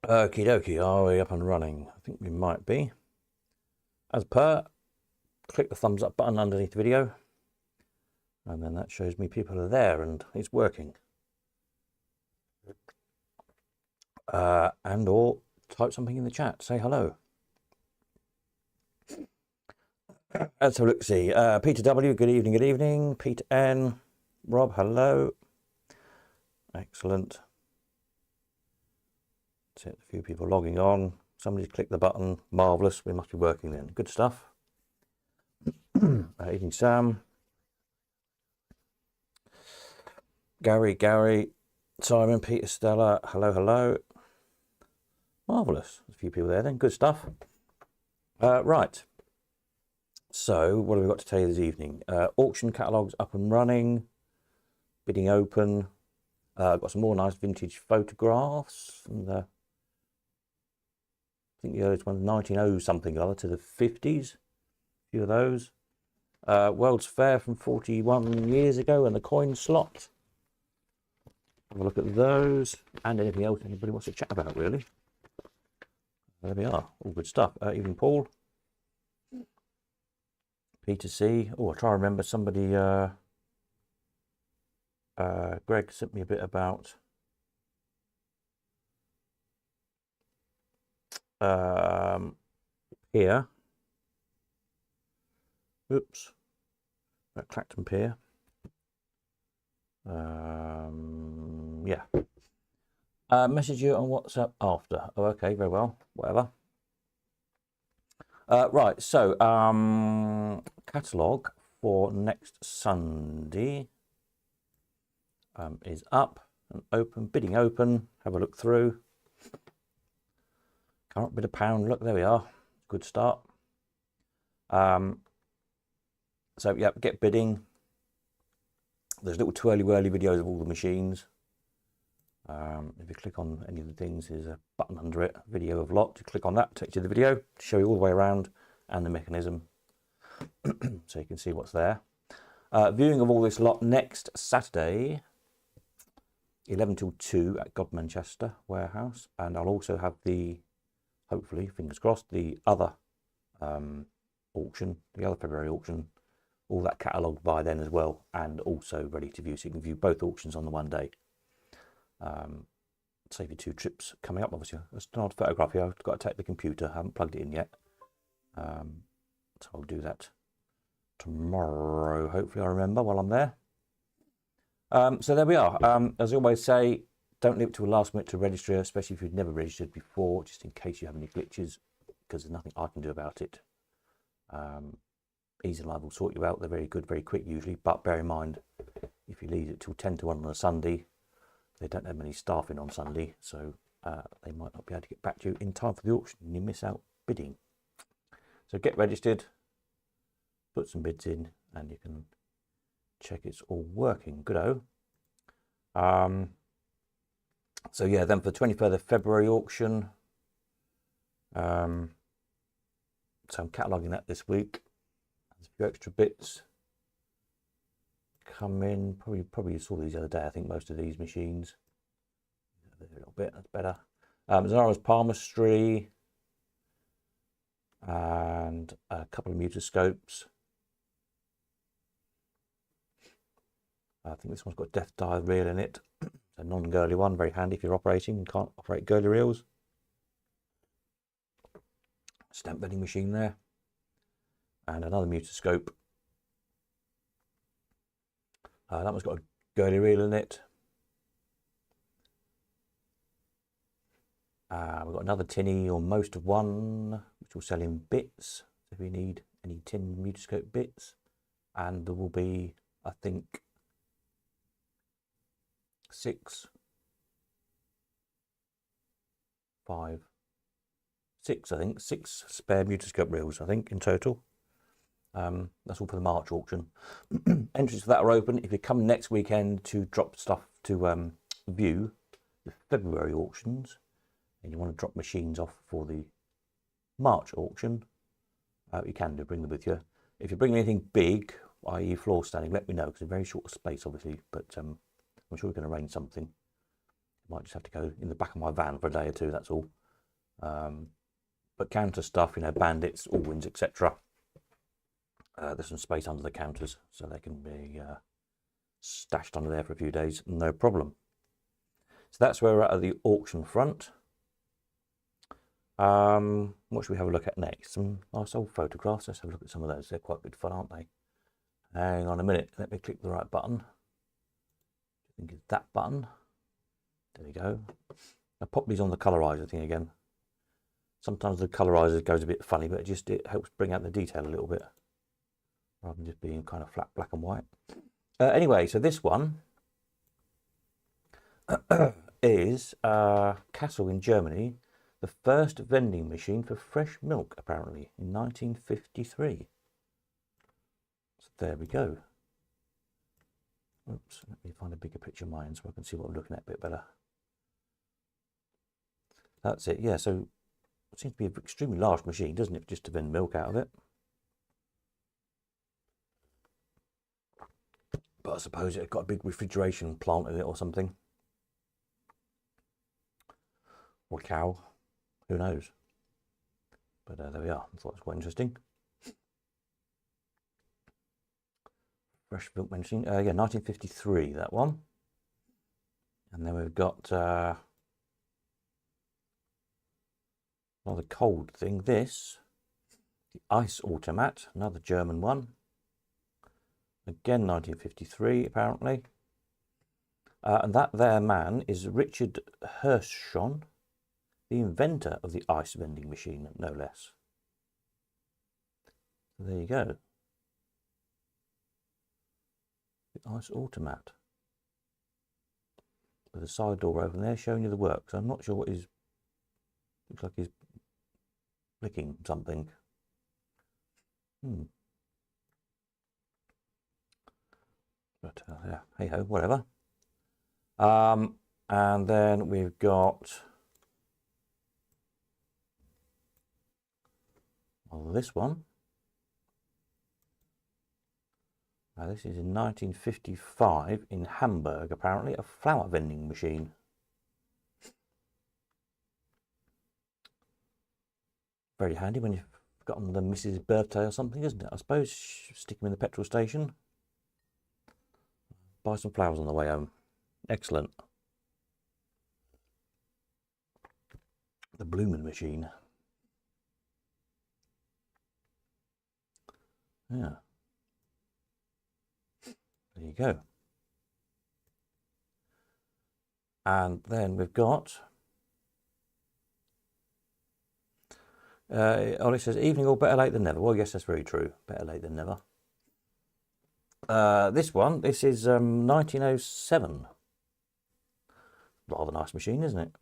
Okie dokie, are we up and running? I think we might be. As per, click the thumbs up button underneath the video, and then that shows me people are there and it's working. And or type something in the chat, say hello. Let's have a look, see. Peter W, good evening, good evening. Peter N, Rob, hello. Excellent. That's it, a few people logging on. Somebody's clicked the button, marvellous, we must be working then. Good stuff. Evening, Sam. Gary, Simon, Peter, Stella, hello. Marvellous, a few people there then, good stuff. Right. So, what have we got to tell you this evening? Auction catalogues up and running, bidding open. Got some more nice vintage photographs from the, I think the earliest one's 1900 something or other to the 50s. A few of those. World's Fair from 41 years ago and the coin slot. Have a look at those and anything else anybody wants to chat about, really. There we are, all good stuff. Even Paul. Peter C. Oh, I try to remember somebody, Greg sent me a bit about Pier. Oops. Clacton Pier. Yeah. Message you on WhatsApp after. Oh, okay, very well. Whatever. Right, so catalogue for next Sunday is up and open, bidding open. Have a look through. Current bid £1. Look, there we are. Good start. So yeah, get bidding. There's little twirly whirly videos of all the machines. If you click on any of the things, there's a button under it, video of lot. You click on that, takes you to the video to show you all the way around and the mechanism, so you can see what's there. Viewing of all this lot next Saturday, 11 till 2 at God Manchester warehouse, and I'll also have the, hopefully, fingers crossed, the other auction, the other February auction, all that catalogued by then as well, and also ready to view, so you can view both auctions on the one day. Save you 2 trips coming up. Obviously, it's not a photograph here. I've got to take the computer. I haven't plugged it in yet, so I'll do that tomorrow. Hopefully, I remember while I'm there. So there we are. As I always say, don't leave it till the last minute to register, especially if you've never registered before, just in case you have any glitches, because there's nothing I can do about it. Easy Live will sort you out. They're very good, very quick usually, but bear in mind, if you leave it till 10 to 1 on a Sunday, they don't have many staff in on Sunday, so they might not be able to get back to you in time for the auction and you miss out bidding. So get registered, put some bids in, and you can check it's all working. Good-o. So yeah, then for the 23rd of February auction, so I'm cataloguing that this week. There's a few extra bits come in. Probably saw these the other day. I think most of these machines. A little bit, that's better. Zara's palmistry and a couple of mutoscopes. I think this one's got death dive reel in it. It's a non-girly one, very handy if you're operating and can't operate girly reels. Stamp bedding machine there, and another mutoscope. That one's got a girly reel in it. We've got another tinny or most of one, which will sell in bits if we need any tin mutoscope bits. And there will be, I think, 6 spare mutoscope reels, I think, in total. That's all for the March auction. Entries for that are open. If you come next weekend to drop stuff to view the February auctions and you want to drop machines off for the March auction, you can do, bring them with you. If you bring anything big, i.e. floor standing, let me know, because it's a very short space, obviously, but I'm sure we can arrange something. Might just have to go in the back of my van for a day or two, that's all. But counter stuff, you know, bandits, all-wins, etc. There's some space under the counters, so they can be stashed under there for a few days, no problem. So that's where we're at the auction front. What should we have a look at next? Some nice old photographs. Let's have a look at some of those. They're quite good fun, aren't they? Hang on a minute. Let me click the right button. I think it's that button. There we go. I'll pop these on the colorizer thing again. Sometimes the colorizer goes a bit funny, but it helps bring out the detail a little bit, rather than just being kind of flat black and white. Anyway, so this one is Kassel in Germany, the first vending machine for fresh milk, apparently, in 1953. So there we go. Oops, let me find a bigger picture of mine so I can see what I'm looking at a bit better. That's it, yeah, so it seems to be an extremely large machine, doesn't it, just to vend milk out of it. But I suppose it's got a big refrigeration plant in it or something. Or a cow, who knows. But there we are, I thought it was quite interesting. Fresh milk machine, yeah, 1953, that one. And then we've got another cold thing, this, the ice automat, another German one. Again, 1953, apparently. And that there man is Richard Hirschon, the inventor of the ice vending machine, no less. So there you go. The ice automat. With a side door open there showing you the works. I'm not sure what he's... Looks like he's flicking something. But yeah, hey ho, whatever. And then we've got this one. Now this is in 1955 in Hamburg, apparently, a flower vending machine. Very handy when you've forgotten the missus' birthday or something, isn't it? I suppose stick them in the petrol station. Buy some flowers on the way home. Excellent. The blooming machine. Yeah. There you go. And then we've got... Ollie says, evening or better late than never. Well, yes, that's very true. Better late than never. This is 1907. Rather nice machine, isn't it?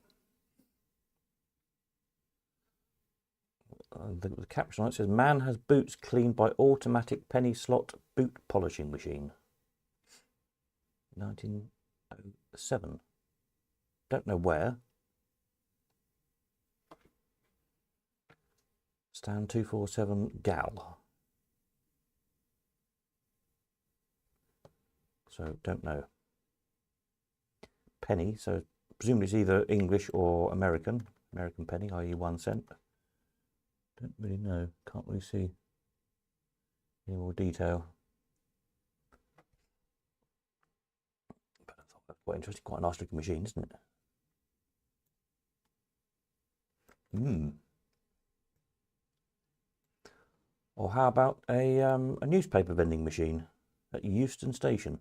The caption on it says, man has boots cleaned by automatic penny slot boot polishing machine. 1907. Don't know where. Stand 247 Gal. So don't know. Penny, so presumably it's either English or American. American penny, i.e. 1 cent. Don't really know. Can't really see any more detail. But I thought that's quite interesting. Quite a nice looking machine, isn't it? Or how about a newspaper vending machine at Euston Station?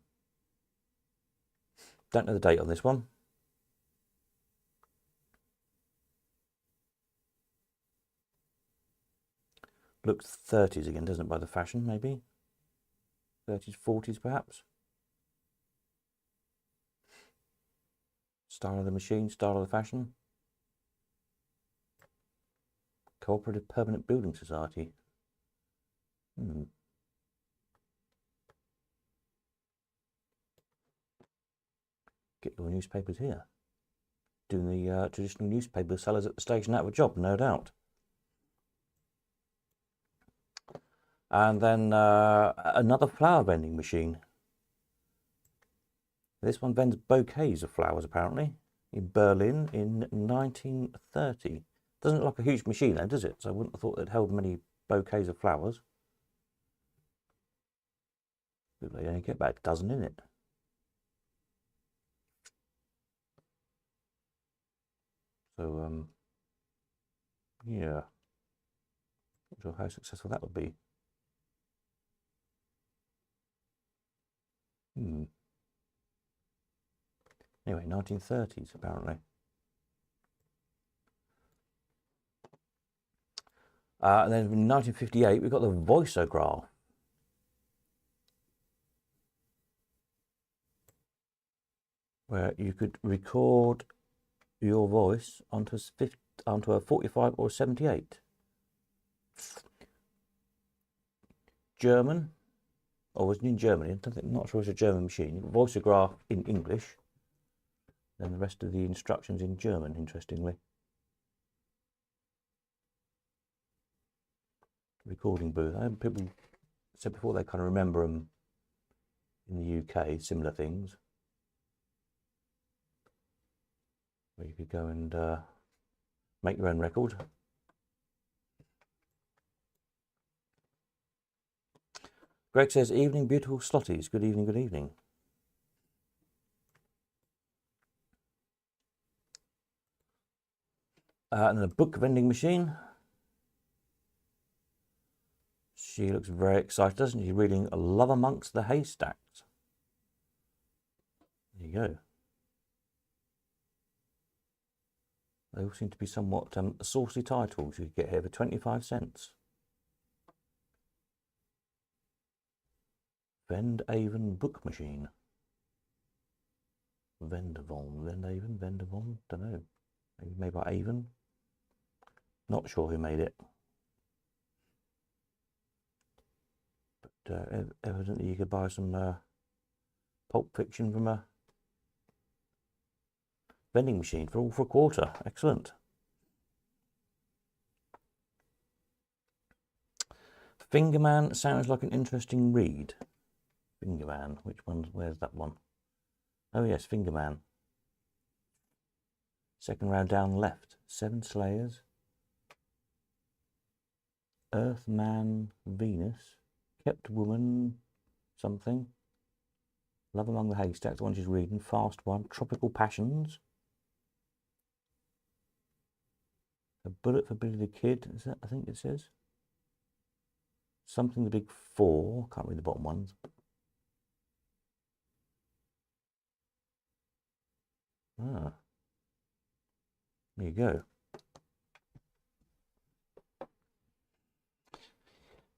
Don't know the date on this one. Looks 30s again, doesn't it, by the fashion, maybe? 30s, 40s perhaps? Style of the machine, style of the fashion. Cooperative Permanent Building Society. Get your newspapers here. Doing the traditional newspaper sellers at the station out of a job, no doubt. And then another flower vending machine. This one vends bouquets of flowers, apparently, in Berlin in 1930. Doesn't look like a huge machine, though, does it? So I wouldn't have thought it held many bouquets of flowers. They only get about a dozen in it. So, yeah. Not sure how successful that would be. Anyway, 1930s, apparently. And then in 1958, we got the voiceograph. Where you could record your voice onto a 45 or 78. German, or was it in Germany? I'm not sure it's a German machine. Voiceograph in English, then the rest of the instructions in German, interestingly. Recording booth. I have people said before they kind of remember them in the UK, similar things, where you could go and make your own record. Greg says, evening, beautiful slotties. Good evening, good evening. And a book vending machine. She looks very excited, doesn't she? Reading Love Amongst the Haystacks. There you go. They all seem to be somewhat saucy titles you could get here for 25 cents. Vendavon book machine. Vendavon, Vendavon, don't know. Maybe made by Avon. Not sure who made it. But evidently you could buy some Pulp Fiction from a vending machine for a quarter. Excellent. Fingerman sounds like an interesting read. Fingerman, which one's, where's that one? Oh yes, Fingerman. Second round down left. 7 Slayers. Earthman, Venus. Kept Woman, something. Love Among the Haystacks, the one she's reading. Fast One. Tropical Passions. A Bullet for Billy the Kid, is that, I think it says. Something the Big Four. Can't read the bottom ones. Ah. There you go.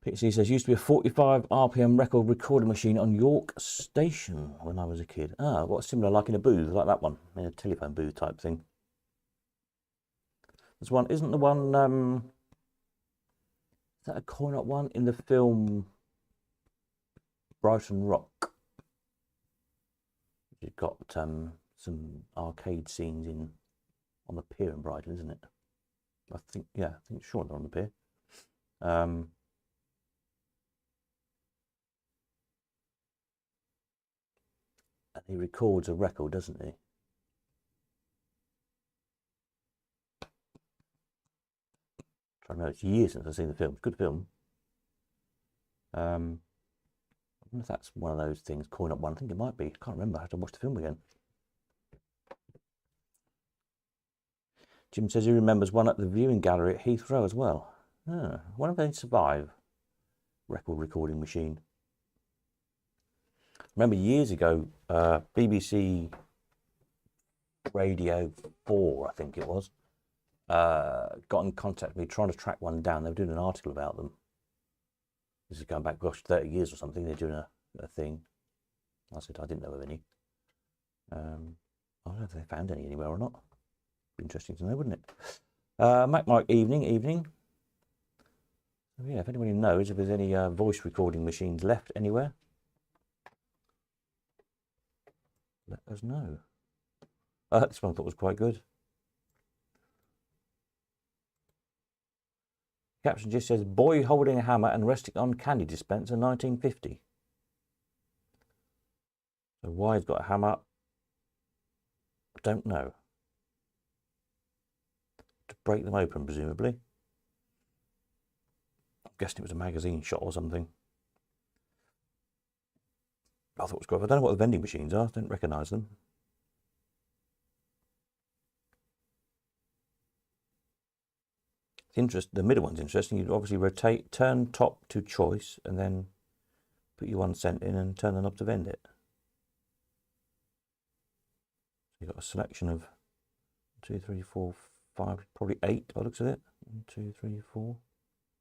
Pixie says, used to be a 45 RPM record recording machine on York Station when I was a kid. Ah, what's similar, like in a booth, like that one, in a telephone booth type thing. This one, isn't the one, is that a coin-op one in the film Brighton Rock? You've got some arcade scenes on the pier in Brighton, isn't it? I think, yeah, I think sure they're on the pier. And he records a record, doesn't he? I don't know, it's years since I've seen the film. It's a good film. I wonder if that's one of those things, coin-op one. I think it might be. I can't remember. I have to watch the film again. Jim says he remembers one at the viewing gallery at Heathrow as well. Ah, I wonder if they survive. Record recording machine. I remember years ago, BBC Radio 4, I think it was, got in contact with me trying to track one down. They were doing an article about them. This is going back, gosh, 30 years or something. They're doing a thing. I said I didn't know of any. I don't know if they found any anywhere or not. Be interesting to know, wouldn't it? Mike, evening. Oh, yeah, if anybody knows if there's any voice recording machines left anywhere, let us know. This one I thought was quite good. caption just says, boy holding a hammer and resting on candy dispenser 1950. So why he's got a hammer, I don't know. To break them open, presumably. I'm guessing it was a magazine shot or something. I thought it was great. I don't know what the vending machines are. I don't recognise them. The middle one's interesting. You obviously rotate, turn top to choice, and then put your 1 cent in and turn the knob to vend it. So you've got a selection of 2, 3, 4, 5, probably 8 by the looks of it. 1, 2, 3, 4,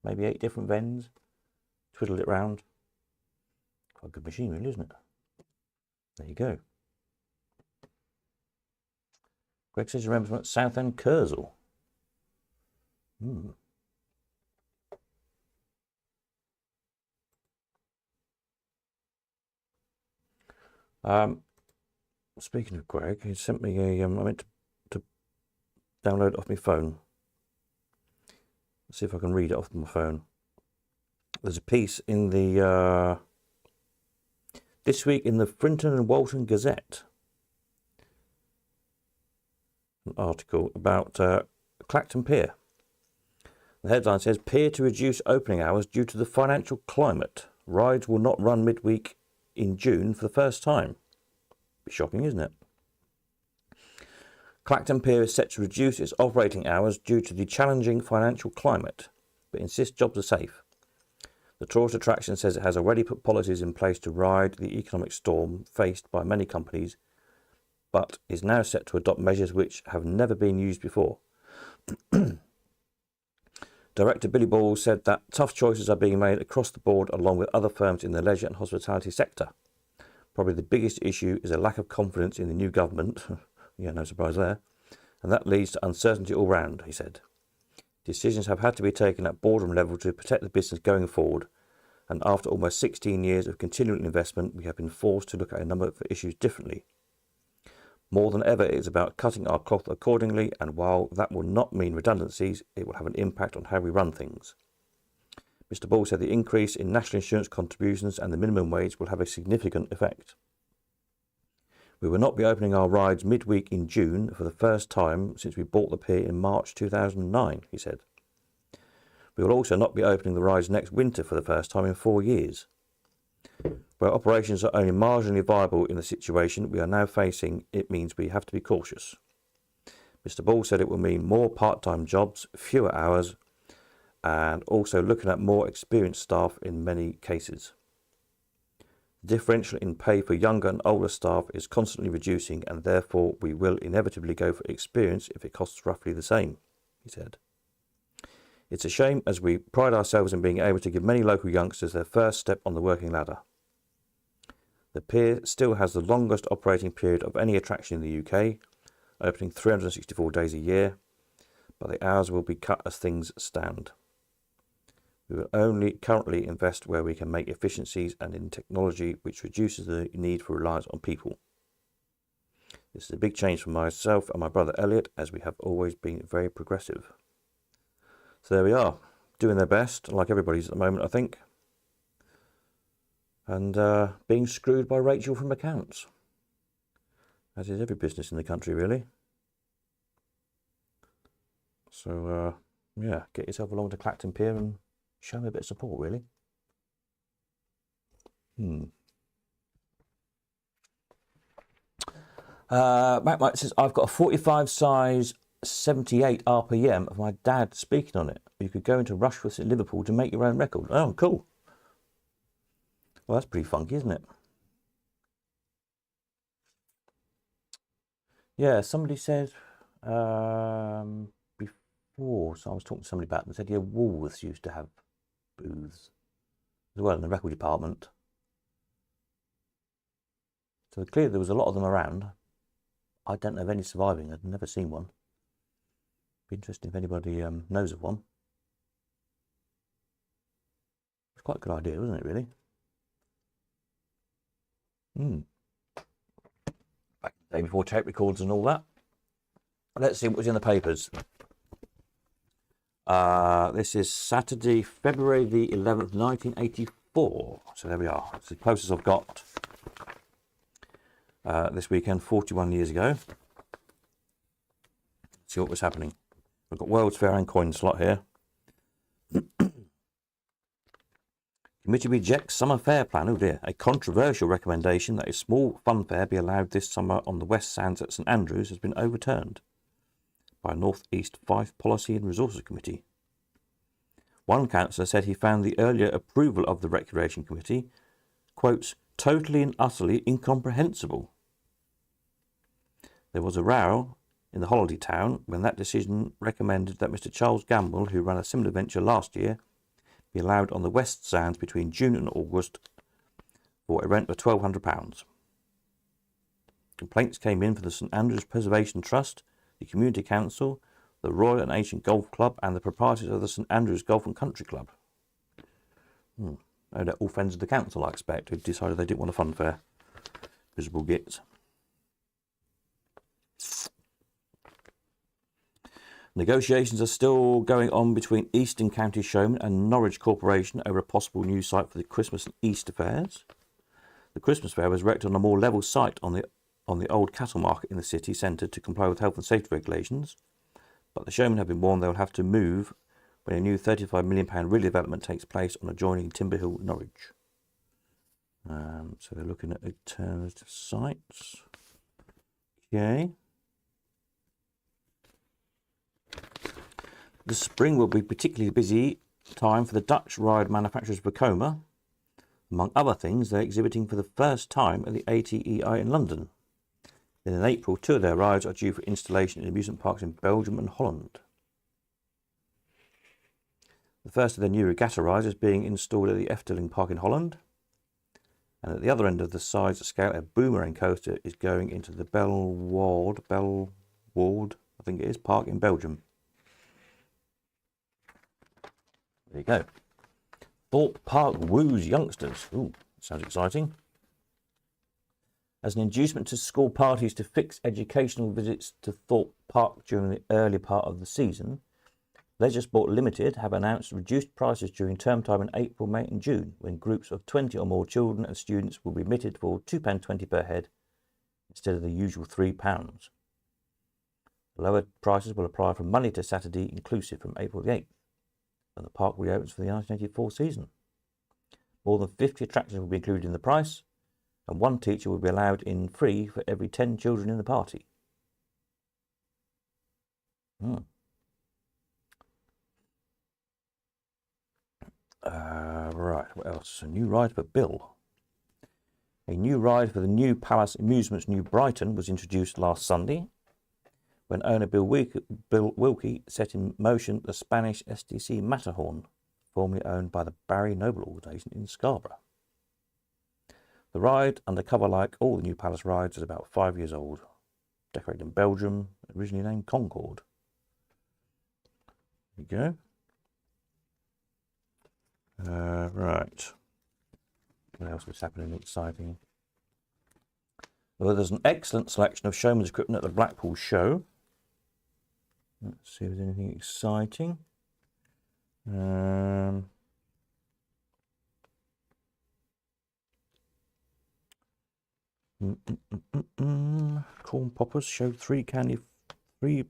maybe 8 different vends. Twiddle it round. Quite a good machine, really, isn't it? There you go. Greg says he remembers from Southend Kersal. Speaking of Greg, he sent me a. I meant to download it off my phone. Let's see if I can read it off my phone. There's a piece in the this week in the Frinton and Walton Gazette. An article about Clacton Pier. The headline says, Pier to reduce opening hours due to the financial climate. Rides will not run midweek in June for the first time. Be shocking, isn't it? Clacton Pier is set to reduce its operating hours due to the challenging financial climate, but insists jobs are safe. The tourist attraction says it has already put policies in place to ride the economic storm faced by many companies, but is now set to adopt measures which have never been used before. Director Billy Ball said that tough choices are being made across the board along with other firms in the leisure and hospitality sector. Probably the biggest issue is a lack of confidence in the new government. Yeah, no surprise there. And that leads to uncertainty all round, he said. Decisions have had to be taken at boardroom level to protect the business going forward. And after almost 16 years of continual investment, we have been forced to look at a number of issues differently. More than ever, it is about cutting our cloth accordingly, and while that will not mean redundancies, it will have an impact on how we run things. Mr. Ball said the increase in national insurance contributions and the minimum wage will have a significant effect. We will not be opening our rides midweek in June for the first time since we bought the pier in March 2009, he said. We will also not be opening the rides next winter for the first time in 4 years. Where operations are only marginally viable in the situation we are now facing, it means we have to be cautious. Mr. Ball said it will mean more part-time jobs, fewer hours, and also looking at more experienced staff in many cases. The differential in pay for younger and older staff is constantly reducing, and therefore we will inevitably go for experience if it costs roughly the same, he said. It's a shame, as we pride ourselves in being able to give many local youngsters their first step on the working ladder. The pier still has the longest operating period of any attraction in the UK, opening 364 days a year, but the hours will be cut as things stand. We will only currently invest where we can make efficiencies and in technology which reduces the need for reliance on people. This is a big change for myself and my brother Elliot, as we have always been very progressive. So there we are, doing their best, like everybody's at the moment, I think. And being screwed by Rachel from accounts, as is every business in the country, really. So, yeah, get yourself along to Clacton Pier and show me a bit of support, really. Mike says, I've got a 45 size 78 RPM of my dad speaking on it. You could go into Rushworth in Liverpool to make your own record. Oh, cool. Well, that's pretty funky, isn't it? Yeah, somebody said before, so I was talking to somebody about them, said, yeah, Woolworths used to have booths as well in the record department. So clearly there was a lot of them around. I don't know of any surviving. I've never seen one. Be interesting if anybody knows of one. It's quite a good idea, wasn't it, really? Back the day before tape records and all that. Let's see what was in the papers. This is Saturday, February the 11th, 1984. So there we are. It's the closest I've got this weekend, 41 years ago. Let's see what was happening. We've got World's Fair and coin slot here. Committee rejects summer fair plan. Oh dear. A controversial recommendation that a small fun fair be allowed this summer on the West Sands at St Andrews has been overturned by North East Fife Policy and Resources Committee. One councillor said he found the earlier approval of the Recreation Committee, quotes, totally and utterly incomprehensible. There was a row in the holiday town when that decision recommended that Mr Charles Gamble, who ran a similar venture last year, be allowed on the West Sands between June and August for a rent of £1,200. Complaints came in for the St Andrews Preservation Trust, the Community Council, the Royal and Ancient Golf Club, and the proprietors of the St Andrews Golf and Country Club. No, they're all friends of the council, I expect, who decided they didn't want a fun fair. Miserable gits. Negotiations are still going on between Eastern County Showmen and Norwich Corporation over a possible new site for the Christmas and Easter fairs. The Christmas fair was erected on a more level site on the old cattle market in the city centre to comply with health and safety regulations, but the showmen have been warned they will have to move when a new £35 million redevelopment takes place on adjoining Timber Hill, Norwich. So they're looking at alternative sites. Okay. The spring will be particularly busy time for the Dutch ride manufacturers Vekoma. Among other things, they're exhibiting for the first time at the ATEI in London. Then in April, 2 of their rides are due for installation in amusement parks in Belgium and Holland. The first of their new regatta rides is being installed at the Efteling Park in Holland. And at the other end of the size scale, a boomerang coaster is going into the Belward, I think it is, park in Belgium. There you go. Thorpe Park woos youngsters. Ooh, sounds exciting. As an inducement to school parties to fix educational visits to Thorpe Park during the early part of the season, Leisure Sport Limited have announced reduced prices during term time in April, May and June, when groups of 20 or more children and students will be admitted for £2.20 per head instead of the usual £3. The lower prices will apply from Monday to Saturday inclusive from April the 8th. And the park reopens for the 1984 season. More than 50 attractions will be included in the price, and one teacher will be allowed in free for every 10 children in the party. Right, what else? A new ride for Bill. A new ride for the New Palace Amusements New Brighton was introduced last Sunday, when owner Bill Wilkie set in motion the Spanish STC Matterhorn, formerly owned by the Barry Noble organisation in Scarborough. The ride, undercover like all the New Palace rides, is about 5 years old. Decorated in Belgium, originally named Concorde. There you go. Right. What else was happening exciting? Well, there's an excellent selection of showman's equipment at the Blackpool show. Let's see if there's anything exciting. Corn Poppers showed three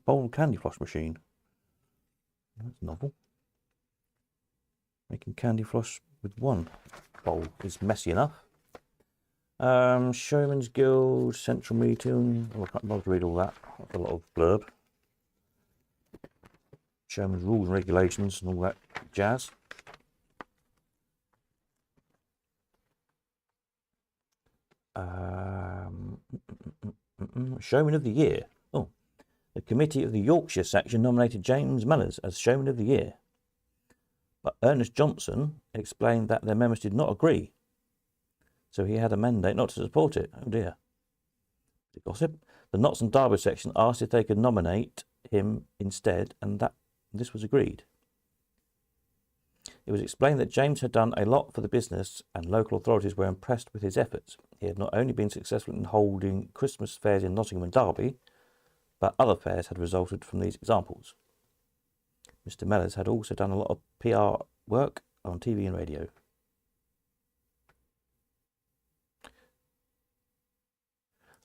bowl candy floss machine. That's novel. Making candy floss with one bowl is messy enough. Showman's Guild, Central Meeting. Oh, I can't bother to read all that. That's a lot of blurb. Showman's Rules and Regulations and all that jazz. Showman of the Year. Oh, the committee of the Yorkshire section nominated James Mellors as Showman of the Year. But Ernest Johnson explained that their members did not agree. So he had a mandate not to support it. Oh dear. The gossip. The Notts and Derby section asked if they could nominate him instead, and that this was agreed. It was explained that James had done a lot for the business and local authorities were impressed with his efforts. He had not only been successful in holding Christmas fairs in Nottingham and Derby, but other fairs had resulted from these examples. Mr. Mellors had also done a lot of PR work on TV and radio.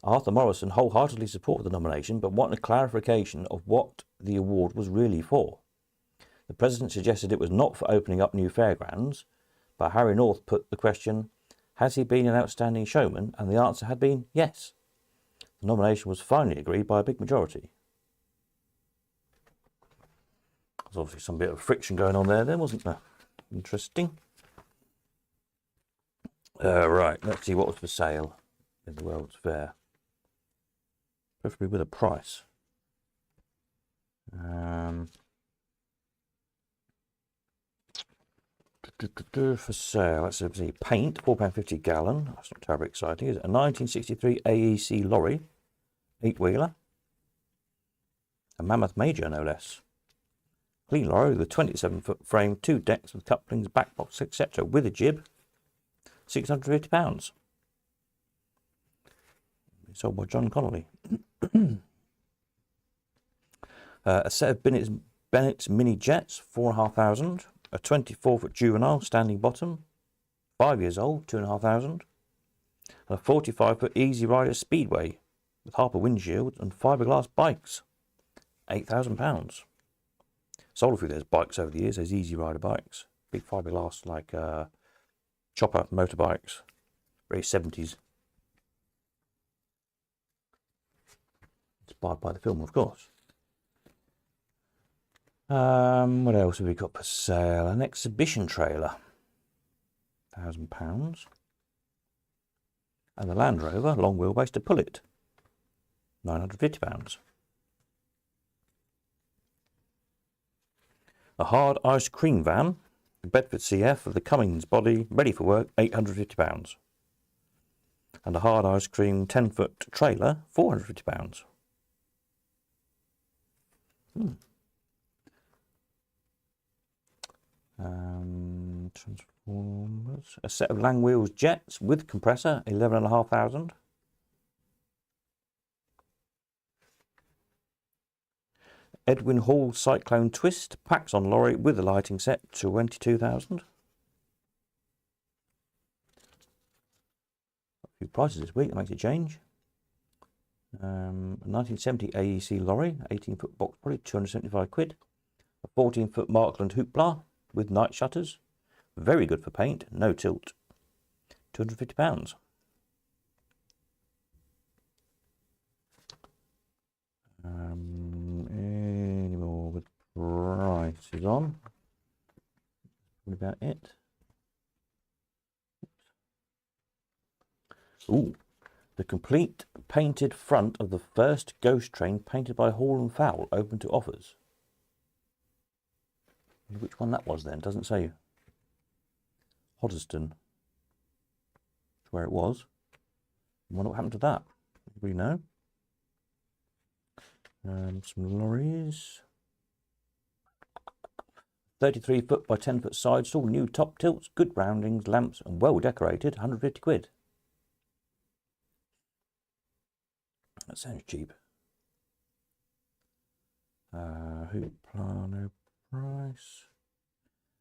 Arthur Morrison wholeheartedly supported the nomination, but wanted a clarification of what the award was really for. The President suggested it was not for opening up new fairgrounds, but Harry North put the question, has he been an outstanding showman? And the answer had been yes. The nomination was finally agreed by a big majority. There's obviously some bit of friction going on there then, wasn't there? Interesting. Right, let's see what was for sale in the World's Fair. Preferably with a price. For sale, let's see, paint, £4.50 a gallon. That's not terribly exciting, is it? A 1963 AEC lorry, 8-wheeler. A Mammoth Major, no less. Clean lorry with a 27-foot frame, 2 decks with couplings, back box, etc. with a jib, £650. Sold by John Connolly. A set of Bennett's mini jets, 4,500. A 24-foot juvenile, standing bottom, 5 years old, 2,500. And a 45-foot Easy Rider Speedway with Harper windshield and fiberglass bikes, £8,000. Sold a few of those bikes over the years, those Easy Rider bikes. Big fiberglass, like chopper motorbikes, very 70s. Inspired by the film, of course. What else have we got for sale? An exhibition trailer, £1,000. And the Land Rover long wheelbase to pull it, £950. A hard ice cream van, the Bedford CF of the Cummins body, ready for work, £850. And a hard ice cream 10-foot trailer, £450. Transformers. A set of Langwheels jets with compressor, 11,500. Edwin Hall Cyclone Twist packs on lorry with the lighting set, 22,000. A few prices this week, that makes a change. 1970 AEC lorry, 18-foot box body, 275 quid. A 14-foot Markland Hoopla with night shutters. Very good for paint, no tilt. £250. Any more with prices on? What about it? Ooh, the complete painted front of the first ghost train painted by Hall and Fowl, open to offers. Which one that was then? Doesn't say. Hoddesdon. That's where it was. I wonder what happened to that. We know. Some lorries. 33-foot by 10-foot side stall, new top tilts, good roundings, lamps, and well decorated. 150 quid. That sounds cheap. Hoopla, no price.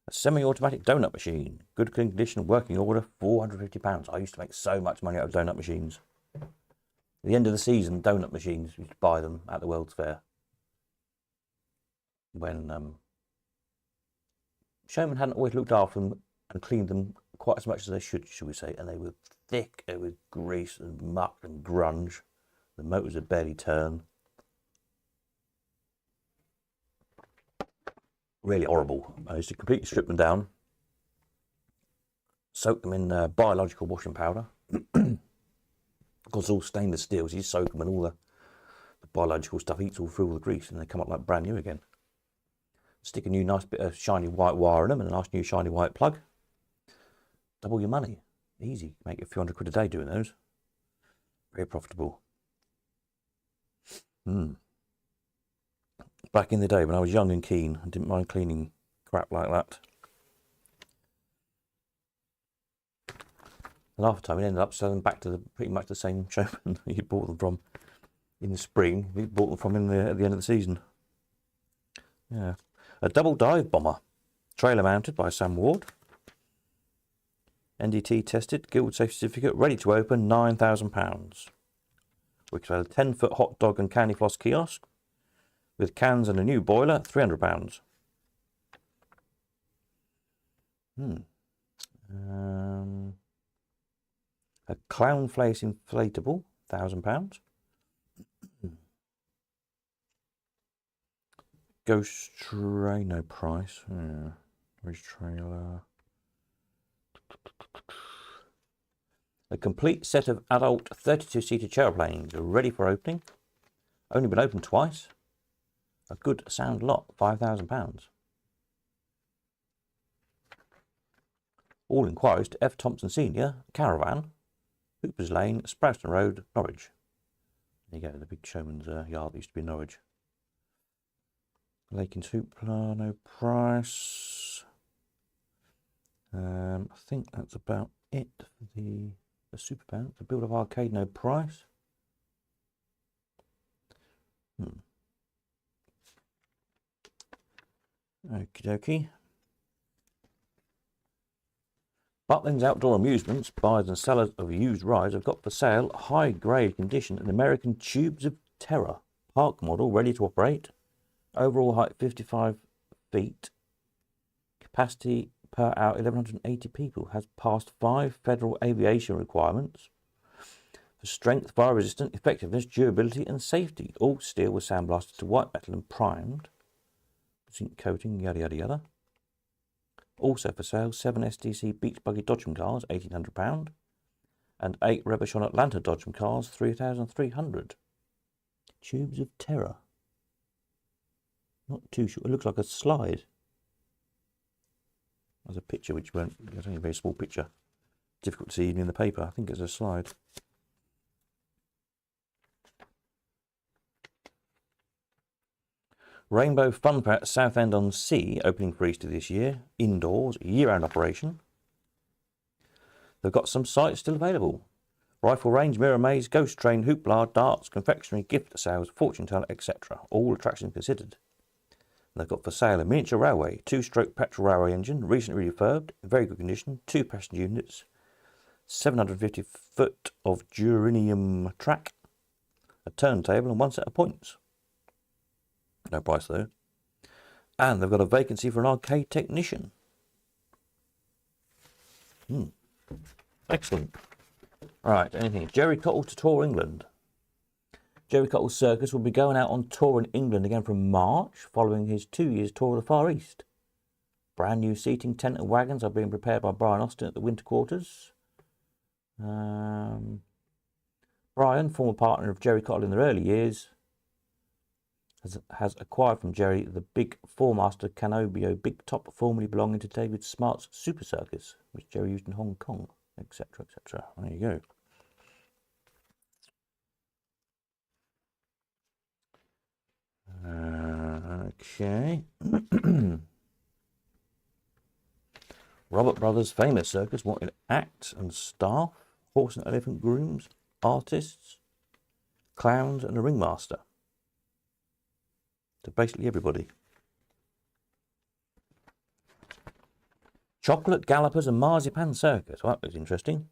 A semi-automatic donut machine, good condition, working order, £450. I used to make so much money out of donut machines. At the end of the season, donut machines, we used to buy them at the World's Fair. When showmen hadn't always looked after them and cleaned them quite as much as they should we say, and they were thick with grease and muck and grunge. The motors would barely turn. Really horrible. I used to completely strip them down, soak them in biological washing powder. Of course, all stainless steel, so you soak them and all the biological stuff eats all through all the grease and they come up like brand new again. Stick a new nice bit of shiny white wire in them and a nice new shiny white plug. Double your money. Easy. Make a few hundred quid a day doing those. Very profitable. Back in the day when I was young and keen, I didn't mind cleaning crap like that. And half the time we ended up selling back to pretty much the same showman you bought them from in the spring. We bought them from at the end of the season. Yeah. A double dive bomber, trailer mounted by Sam Ward. NDT tested, Guild Safety Certificate, ready to open, £9,000. We could have a 10-foot hot dog and candy floss kiosk with cans and a new boiler, £300. A clown face inflatable, £1,000. Ghost tray, no price. Where's trailer? A complete set of adult 32-seater chairplanes ready for opening. Only been opened twice. A good sound lot, £5,000. All inquiries to F. Thompson Senior, Caravan, Hoopers Lane, Sprowston Road, Norwich. There you go, the big showman's yard that used to be in Norwich. Lake in Hoopla, no price. I think that's about it for the Super Bounce. The Build Up Arcade, no price. Okie dokie. Butlins Outdoor Amusements, buyers and sellers of used rides, have got for sale high-grade condition an American Tubes of Terror park model ready to operate. Overall height 55 feet. Capacity per hour 1,180 people. Has passed 5 federal aviation requirements for strength, fire resistance, effectiveness, durability and safety. All steel was sandblasted to white metal and primed. Zinc coating, yada yada yada. Also for sale, 7 SDC Beach Buggy Dodgem cars, £1,800, and 8 Rebishon Atlanta Dodgem cars, £3,300. Tubes of Terror. Not too sure. It looks like a slide. There's a picture which won't. It's only a very small picture. Difficult to see even in the paper. I think it's a slide. Rainbow Fun Fair at Southend-on-Sea, opening for Easter this year. Indoors, year-round operation. They've got some sites still available. Rifle range, mirror maze, ghost train, hoopla, darts, confectionery, gift sales, fortune teller, etc. All attractions considered. And they've got for sale a miniature railway, 2-stroke petrol railway engine, recently refurbed, in very good condition, 2 passenger units, 750 foot of durinium track, a turntable and 1 set of points. No price though. And they've got a vacancy for an arcade technician. Excellent. Right, anything. Jerry Cottle to tour England. Jerry Cottle Circus will be going out on tour in England again from March, following his 2 years tour of the Far East. Brand new seating, tent and wagons are being prepared by Brian Austin at the Winter Quarters. Brian, former partner of Jerry Cottle in their early years, has acquired from Jerry the big 4-master Canobio Big Top, formerly belonging to David Smart's Super Circus, which Jerry used in Hong Kong, etc., etc. There you go. Okay. Robert Brothers Famous Circus wanted acts and staff, horse and elephant grooms, artists, clowns and a ringmaster. So basically everybody. Chocolate Gallopers and Marzipan Circus. Well, that was interesting.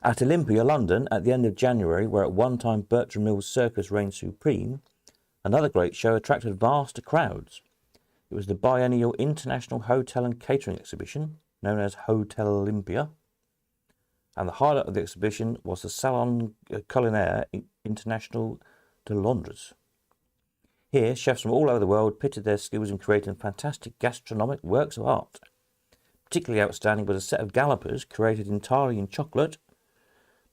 At Olympia, London, at the end of January, where at one time Bertram Mills Circus reigned supreme, another great show attracted vast crowds. It was the biennial International Hotel and Catering Exhibition, known as Hotel Olympia, and the highlight of the exhibition was the Salon Culinaire International de Londres. Here, chefs from all over the world pitted their skills in creating fantastic gastronomic works of art. Particularly outstanding was a set of gallopers created entirely in chocolate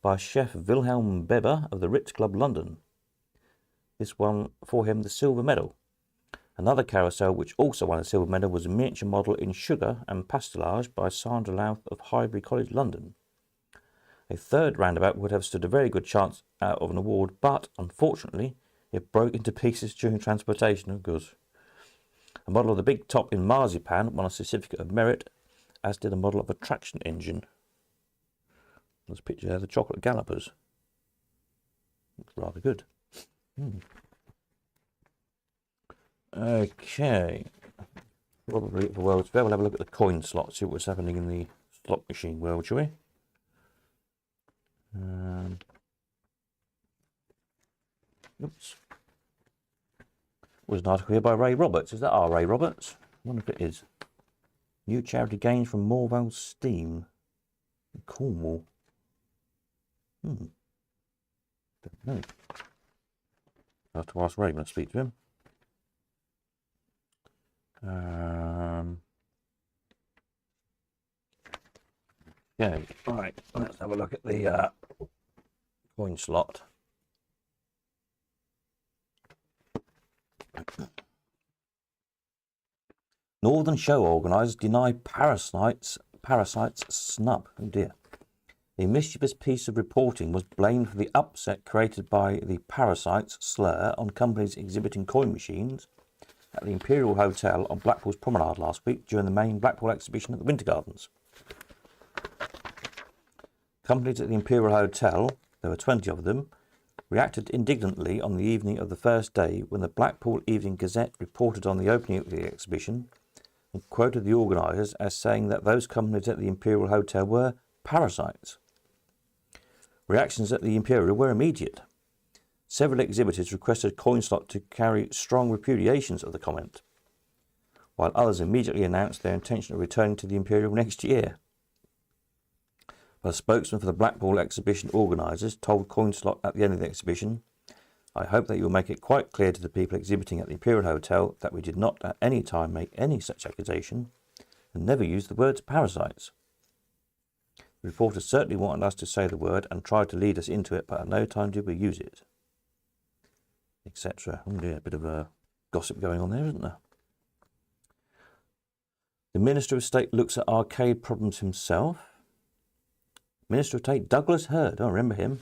by Chef Wilhelm Weber of the Ritz Club London. This won for him the silver medal. Another carousel which also won a silver medal was a miniature model in sugar and pastelage by Sandra Louth of Highbury College, London. A third roundabout would have stood a very good chance out of an award, but unfortunately it broke into pieces during transportation. Of course, a model of the Big Top in marzipan won a certificate of merit, as did a model of a traction engine. There's a picture there of the chocolate gallopers. Looks rather good. Okay. Probably for World's Fair. We'll have a look at the coin slot, see what's happening in the slot machine world, shall we? Oops. Was an article here by Ray Roberts. Is that our Ray Roberts? I wonder if it is. New charity gains from Morvale Steam in Cornwall. Don't know. I'll have to ask Ray when I speak to him. Yeah, right. Let's have a look at the coin slot. Northern show organisers deny parasites snub. Oh dear. A mischievous piece of reporting was blamed for the upset created by the parasites slur on companies exhibiting coin machines at the Imperial Hotel on Blackpool's Promenade last week during the main Blackpool exhibition at the Winter Gardens. Companies at the Imperial Hotel, there were 20 of them, reacted indignantly on the evening of the first day when the Blackpool Evening Gazette reported on the opening of the exhibition and quoted the organisers as saying that those companies at the Imperial Hotel were parasites. Reactions at the Imperial were immediate. Several exhibitors requested CoinSlot to carry strong repudiations of the comment, while others immediately announced their intention of returning to the Imperial next year. A spokesman for the Blackpool exhibition organisers told CoinSlot at the end of the exhibition, "I hope that you will make it quite clear to the people exhibiting at the Imperial Hotel that we did not at any time make any such accusation and never use the words parasites. The reporters certainly wanted us to say the word and tried to lead us into it, but at no time did we use it," etc. Oh dear, a bit of a gossip going on there, isn't there? The Minister of State looks at arcade problems himself. Minister of State Douglas Hurd, I remember him.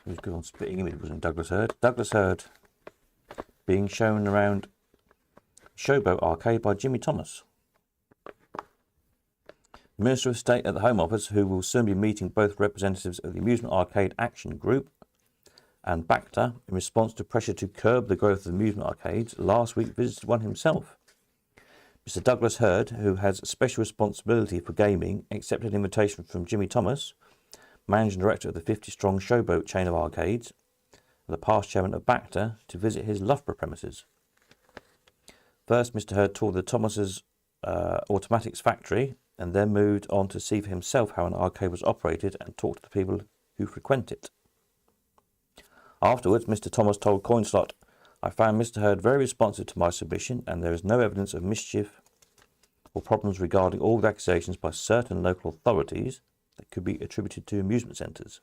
He was good on spitting image, wasn't Douglas Hurd? Douglas Hurd being shown around Showboat Arcade by Jimmy Thomas. The Minister of State at the Home Office, who will soon be meeting both representatives of the Amusement Arcade Action Group and BACTA in response to pressure to curb the growth of amusement arcades, last week visited one himself. Mr. Douglas Hurd, who has special responsibility for gaming, accepted an invitation from Jimmy Thomas, Managing Director of the 50-strong Showboat chain of arcades, and the past chairman of BACTA, to visit his Loughborough premises. First, Mr. Hurd toured the Thomas's automatics factory and then moved on to see for himself how an arcade was operated and talk to the people who frequent it. Afterwards, Mr. Thomas told CoinSlot, "I found Mr. Hurd very responsive to my submission and there is no evidence of mischief or problems regarding all the accusations by certain local authorities that could be attributed to amusement centres.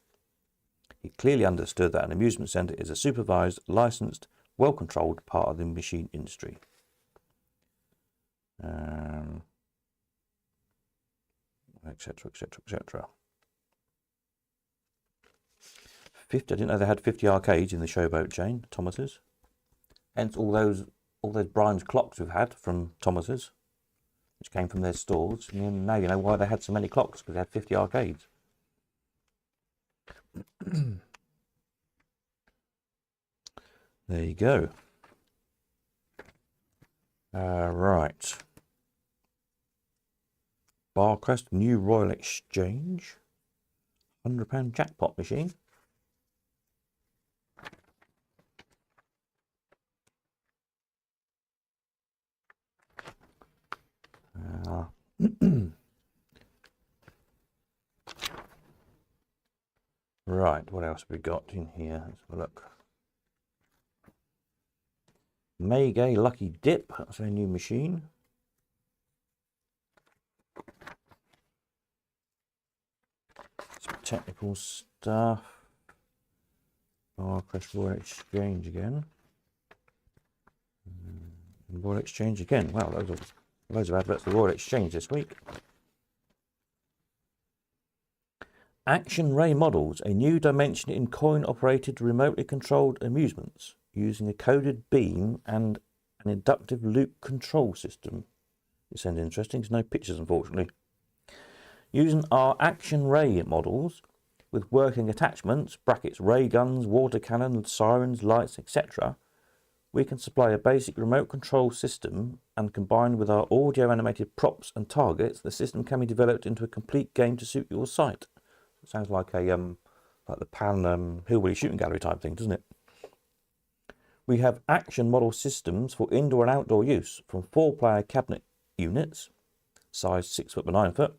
He clearly understood that an amusement centre is a supervised, licensed, well-controlled part of the machine industry." Etc, etc, etc. 50, I didn't know they had 50 arcades in the Showboat chain, Thomas's. Hence all those Brian's clocks we've had from Thomas's, which came from their stores. And now you know why they had so many clocks, because they had 50 arcades. There you go. Right. Barcrest New Royal Exchange. £100 jackpot machine. Right, what else have we got in here? Let's have a look. Maygay Lucky Dip, that's a new machine. Some technical stuff. Barcrest Royal Exchange again. Royal Exchange again. Wow, loads of adverts for Royal Exchange this week. Action Ray Models, a new dimension in coin-operated, remotely controlled amusements using a coded beam and an inductive loop control system. It sounds interesting. There's no pictures, unfortunately. Using our Action Ray models with working attachments, brackets, ray guns, water cannons, sirens, lights, etc., We can supply a basic remote control system, and combined with our audio animated props and targets, the system can be developed into a complete game to suit your site. It sounds like a like the Pan Hillbilly shooting gallery type thing, doesn't it? We have action model systems for indoor and outdoor use, from 4-player cabinet units, size 6 foot by 9 foot,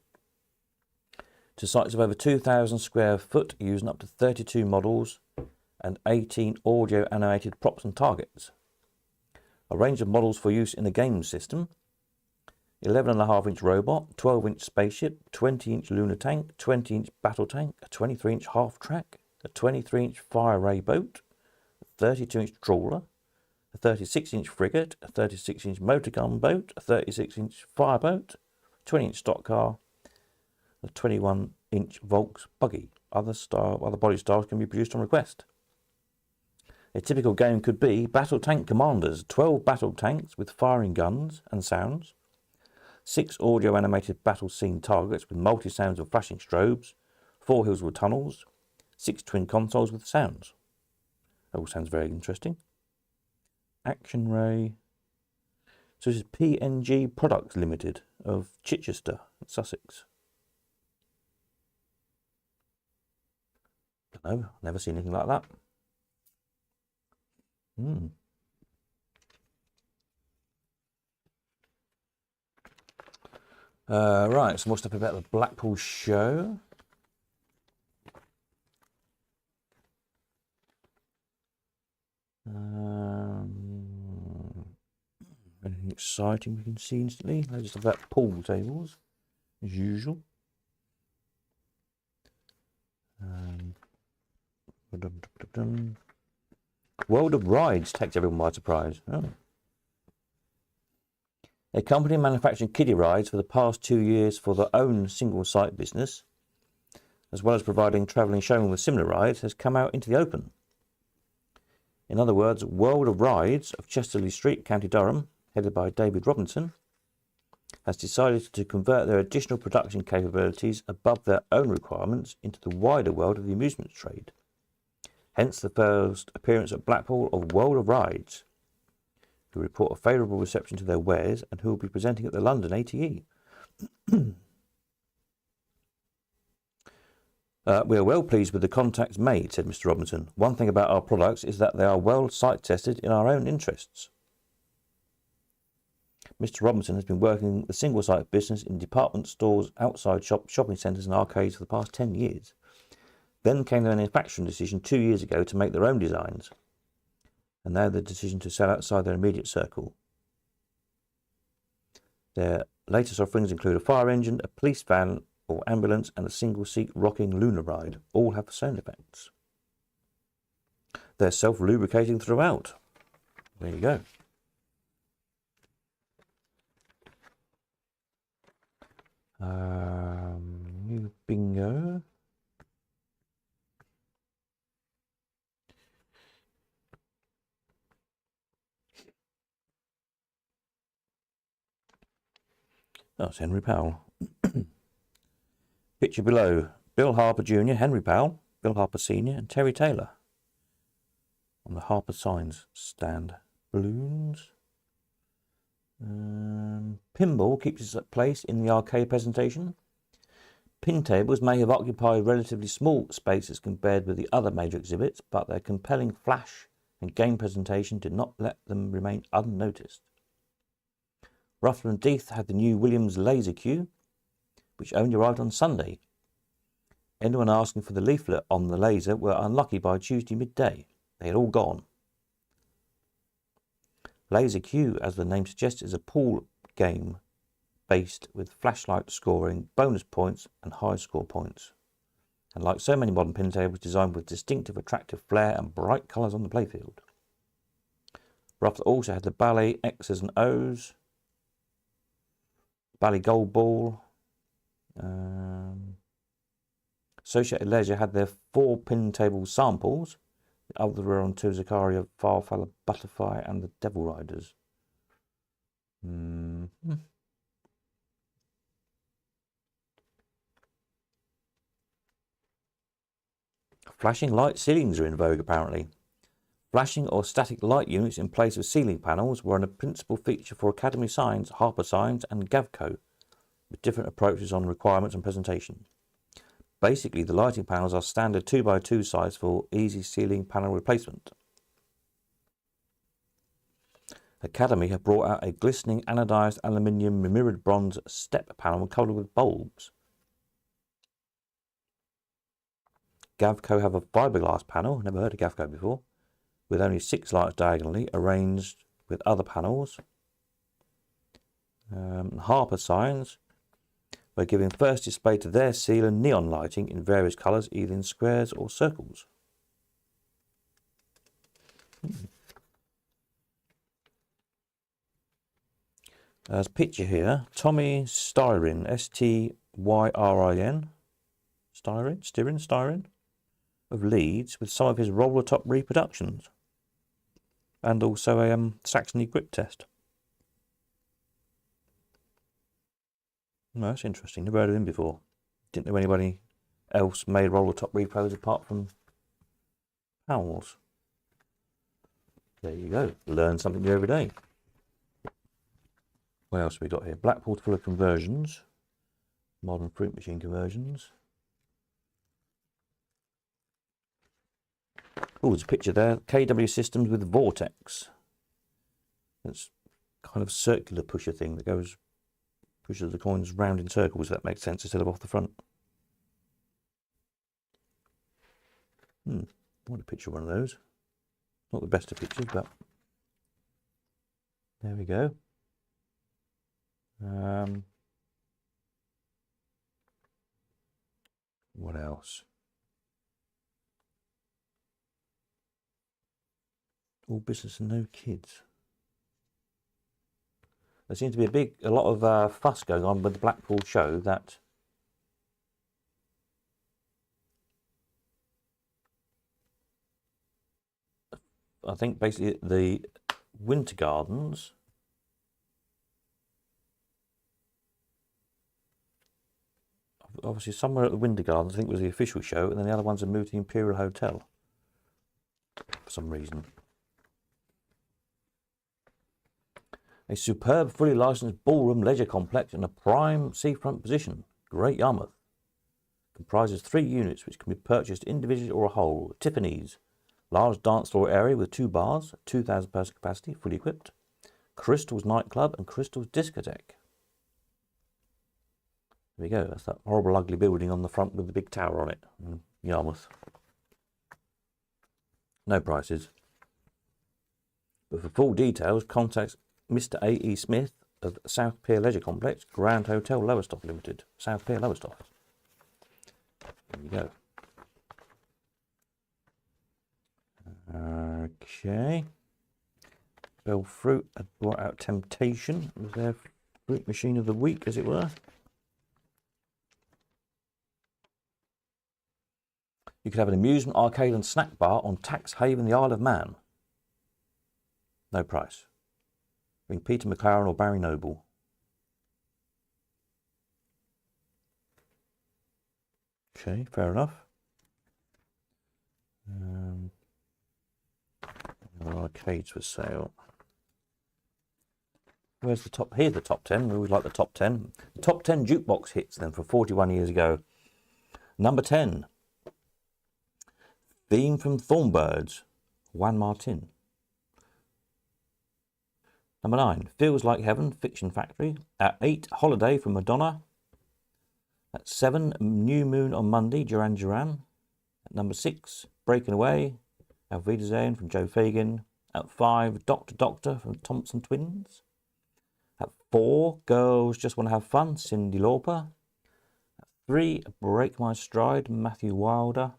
to sites of over 2,000 square foot using up to 32 models and 18 audio animated props and targets. A range of models for use in the game system: 11.5-inch robot, 12-inch spaceship, 20-inch lunar tank, 20-inch battle tank, a 23-inch half-track, a 23-inch fire ray boat, a 32-inch trawler, a 36-inch frigate, a 36-inch motor gun boat, a 36-inch fireboat, a 20-inch stock car, a 21-inch Volks buggy. Other body styles can be produced on request. A typical game could be Battle Tank Commanders, 12 battle tanks with firing guns and sounds, 6 audio animated battle scene targets with multi-sounds of flashing strobes, 4 hills with tunnels, 6 twin consoles with sounds. That all sounds very interesting. Action Ray. So this is PNG Products Limited of Chichester, Sussex. Don't know, never seen anything like that. Right, some more stuff about the Blackpool show. Anything exciting we can see instantly? Loads of stuff about pool tables, as usual. World of Rides takes everyone by surprise. Oh. A company manufacturing kiddie rides for the past 2 years for their own single-site business, as well as providing travelling showmen with similar rides, has come out into the open. In other words, World of Rides of Chesterley Street, County Durham, headed by David Robinson, has decided to convert their additional production capabilities above their own requirements into the wider world of the amusement trade. Hence the first appearance at Blackpool of World of Rides, who report a favourable reception to their wares and who will be presenting at the London ATE. We are well pleased with the contacts made, said Mr. Robinson. One thing about our products is that they are well site tested in our own interests. Mr. Robinson has been working the single site business in department stores, outside shopping centres and arcades for the past 10 years. Then came the manufacturing decision 2 years ago to make their own designs, and now the decision to sell outside their immediate circle. Their latest offerings include a fire engine, a police van or ambulance, and a single-seat rocking lunar ride. All have sound effects. They're self-lubricating throughout. There you go. New bingo. Oh, it's Henry Powell. Picture below: Bill Harper Jr., Henry Powell, Bill Harper Sr., and Terry Taylor on the Harper Signs stand. Balloons. Pinball keeps its place in the arcade presentation. Pin tables may have occupied relatively small spaces compared with the other major exhibits, but their compelling flash and game presentation did not let them remain unnoticed. Ruffler and Death had the new Williams Laser Cue, which only arrived on Sunday. Anyone asking for the leaflet on the laser were unlucky by Tuesday midday. They had all gone. Laser Cue, as the name suggests, is a pool game based with flashlight scoring, bonus points and high score points. And like so many modern pin tables, designed with distinctive attractive flair and bright colours on the playfield. Ruffler also had the Ballet X's and O's, Ballet Gold Ball. Associated Leisure had their 4 pin table samples. The others were on to Zakaria, Farfalla, Butterfly and the Devil Riders. Flashing light ceilings are in vogue, apparently. Flashing or static light units in place of ceiling panels were a principal feature for Academy Signs, Harper Signs and Gavco, with different approaches on requirements and presentation. Basically, the lighting panels are standard 2x2 size for easy ceiling panel replacement. Academy have brought out a glistening anodized aluminium mirrored bronze step panel covered with bulbs. Gavco have a fiberglass panel, never heard of Gavco before, with only 6 lights diagonally arranged with other panels. Harper Signs were giving first display to their seal and neon lighting in various colours, either in squares or circles. There's a picture here. Tommy Styrin, S-T-Y-R-I-N, Styrin, of Leeds, with some of his roller top reproductions, and also a Saxony grip test. Well, that's interesting. Never heard of him before. Didn't know anybody else made roller top repros apart from Powell's. There you go. Learn something new every day. What else have we got here? Blackpool full of conversions. Modern fruit machine conversions. Oh, there's a picture there. KW systems with Vortex. It's kind of circular pusher thing that pushes the coins round in circles, if that makes sense, instead of off the front. I want a picture of one of those. Not the best of pictures, but there we go. What else? All business and no kids. There seems to be a lot of fuss going on with the Blackpool show that I think basically the winter gardens obviously somewhere at the Winter Gardens I think was the official show, and then the other ones are moved to the Imperial Hotel for some reason. A superb, fully licensed ballroom leisure complex in a prime seafront position, Great Yarmouth. Comprises 3 units which can be purchased individually or a whole. Tiffany's, large dance floor area with 2 bars, 2,000 person capacity, fully equipped. Crystal's nightclub and Crystal's discotheque. There we go, that's that horrible ugly building on the front with the big tower on it in Yarmouth. No prices. But for full details, contact Mr. A.E. Smith of South Pier Leisure Complex, Grand Hotel Lowestoft Limited, South Pier Lowestoft. There you go. Okay. Bell Fruit had brought out Temptation. It was their fruit machine of the week, as it were. You could have an amusement, arcade and snack bar on Tax Haven, the Isle of Man. No price. Ring Peter McLaren or Barry Noble. Okay, fair enough. Arcades for sale. Where's the top? Here's the top 10. We always like the top 10. The top 10 jukebox hits then for 41 years ago. Number 10. Theme from Thornbirds, Juan Martin. Number 9, Feels Like Heaven, Fiction Factory. At 8, Holiday from Madonna. At 7, New Moon on Monday, Duran Duran. At number 6, Breaking Away, Auf Wiedersehen from Joe Fagan. At 5, Doctor Doctor from Thompson Twins. At 4, Girls Just Want to Have Fun, Cyndi Lauper. At 3, Break My Stride, Matthew Wilder.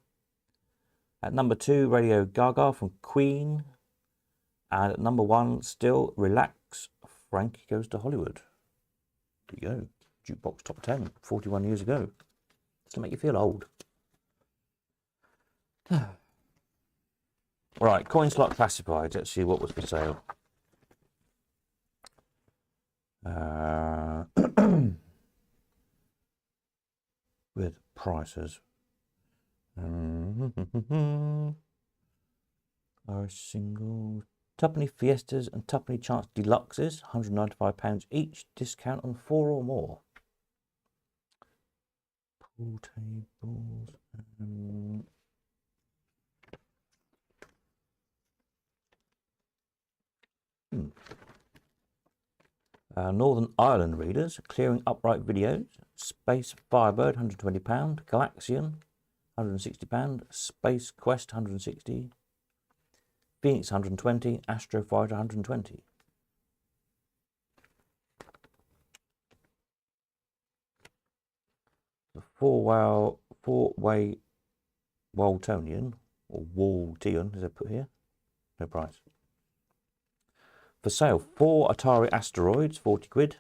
At number 2, Radio Gaga from Queen. And at number 1, still Relax, Frankie Goes to Hollywood. There you go. Jukebox top 10, 41 years ago. Just to make you feel old. Right, coin slot classified. Let's see what was for sale. With prices. Irish singles. Tuppenny Fiestas and Tuppenny Chance Deluxes, £195 each. Discount on 4 or more. Pool tables. Northern Ireland readers, Clearing Upright Videos. Space Firebird, £120. Galaxian, £160. Space Quest, £160. Phoenix, £120. Astrofighter, £120. The four-way Waltonian, or Waltian, as I put here, no price. For sale, 4 Atari Asteroids, 40 quid.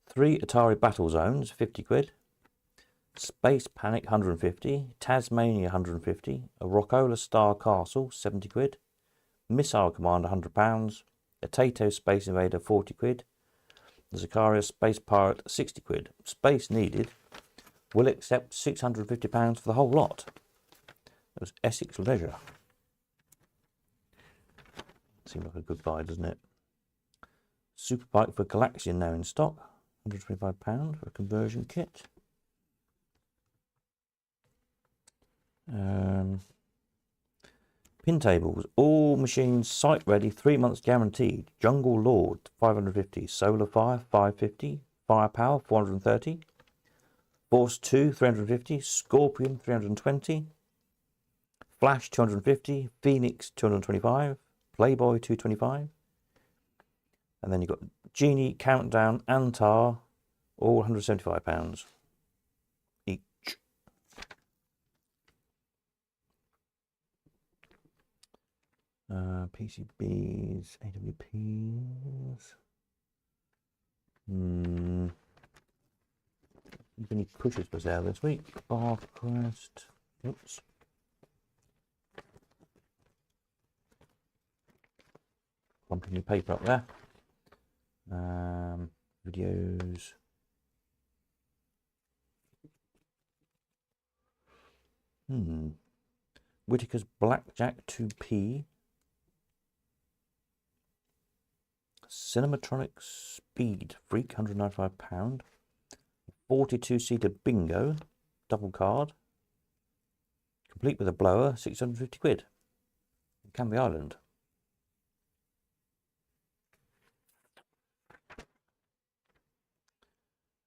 3 Atari Battle Zones, 50 quid. Space Panic, 150. Tasmania, 150. A Rockola Star Castle, 70 quid. Missile Commander, £100. A Tato Space Invader, 40 quid. The Zakaria Space Pirate, 60 quid. Space needed. Will accept £650 for the whole lot. It was Essex Leisure. Seems like a good buy, doesn't it? Super Bike for Galaxian now in stock. £125 for a conversion kit. Pin tables. All machines site ready, 3 months guaranteed. Jungle Lord, 550. Solar Fire, 550. Firepower, 430. Force 2, 350. Scorpion, 320. Flash, 250. Phoenix, 225. Playboy, 225. And then you've got Genie, Countdown, Antar, all £175 each. PCBs, AWPs. Any pushes for sale this week? Barcrest. Oops. Bumping your paper up there. Videos. Whitaker's Blackjack 2P. Cinematronic Speed Freak, £195. 42-seater bingo, double card. Complete with a blower, 650 quid. Canby Island.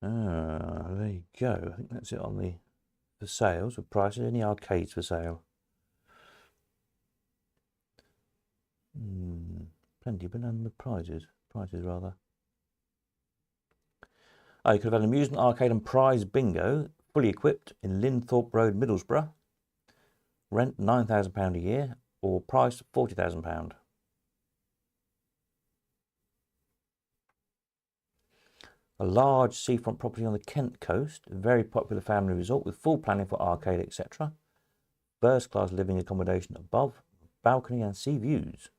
There you go. I think that's it on the for sales with prices. Any arcades for sale? Plenty, but none with prizes. Prices rather. Oh, you could have had an amusement arcade and prize bingo, fully equipped in Linthorpe Road, Middlesbrough. Rent £9,000 a year, or price £40,000. A large seafront property on the Kent coast, a very popular family resort with full planning for arcade, etc. First-class living accommodation above, balcony and sea views.